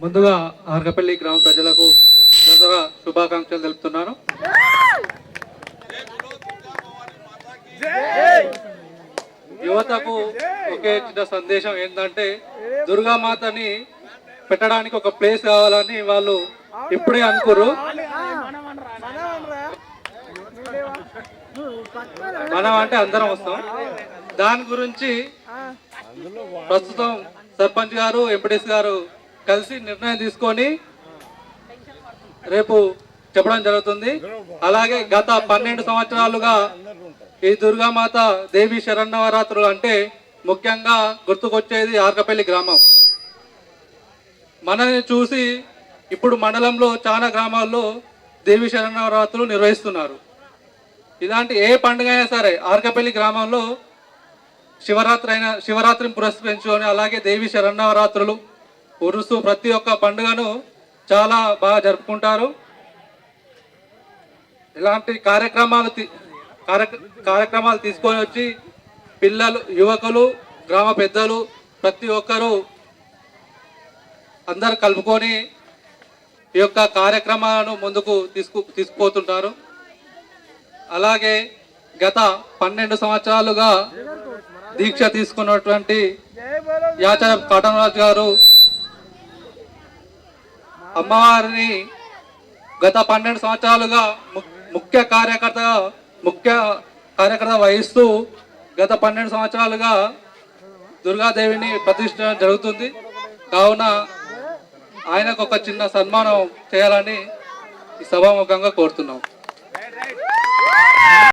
ముందుగా ఆర్గపల్లి గ్రామ ప్రజలకు దసరా శుభాకాంక్షలు తెలుపుతున్నాను. యువతకు ఒకే చిన్న సందేశం ఏంటంటే దుర్గామాతని పెట్టడానికి ఒక ప్లేస్ కావాలని వాళ్ళు ఇప్పుడే అనుకోరు. మనం అంటే అందరం వస్తాం. దాని గురించి ప్రస్తుతం సర్పంచ్ గారు ఎంపీటీసీ గారు కలిసి నిర్ణయం తీసుకొని రేపు చెప్పడం జరుగుతుంది. అలాగే గత 12 సంవత్సరాలుగా ఈ దుర్గామాత దేవి శరన్నవరాత్రులు అంటే ముఖ్యంగా గుర్తుకొచ్చేది ఆర్కపల్లి గ్రామం. మనని చూసి ఇప్పుడు మండలంలో చాలా గ్రామాల్లో దేవి శరన్నవరాత్రులు నిర్వహిస్తున్నారు. ఇలాంటి ఏ పండుగ అయినా సరే ఆర్కపల్లి గ్రామంలో శివరాత్రిని పురస్కరించుకొని అలాగే దేవి శరన్నవరాత్రులు ఉరుసు ప్రతి ఒక్క పండుగను చాలా బాగా జరుపుకుంటారు. ఇలాంటి కార్యక్రమాలు తీసుకొని వచ్చి పిల్లలు, యువకులు, గ్రామ పెద్దలు ప్రతి ఒక్కరూ అందరు కలుపుకొని ఈ యొక్క కార్యక్రమాలను ముందుకు తీసుకుపోతుంటారు. అలాగే గత 12 సంవత్సరాలుగా దీక్ష తీసుకున్నటువంటి యాచార్య కాటమరాజు గారు అమ్మవారిని గత 12 సంవత్సరాలుగా ముఖ్య కార్యకర్త వహిస్తూ గత 12 సంవత్సరాలుగా దుర్గాదేవిని ప్రతిష్ఠించడం జరుగుతుంది. కావున ఆయనకు ఒక చిన్న సన్మానం చేయాలని ఈ సభాముఖంగా కోరుతున్నాం.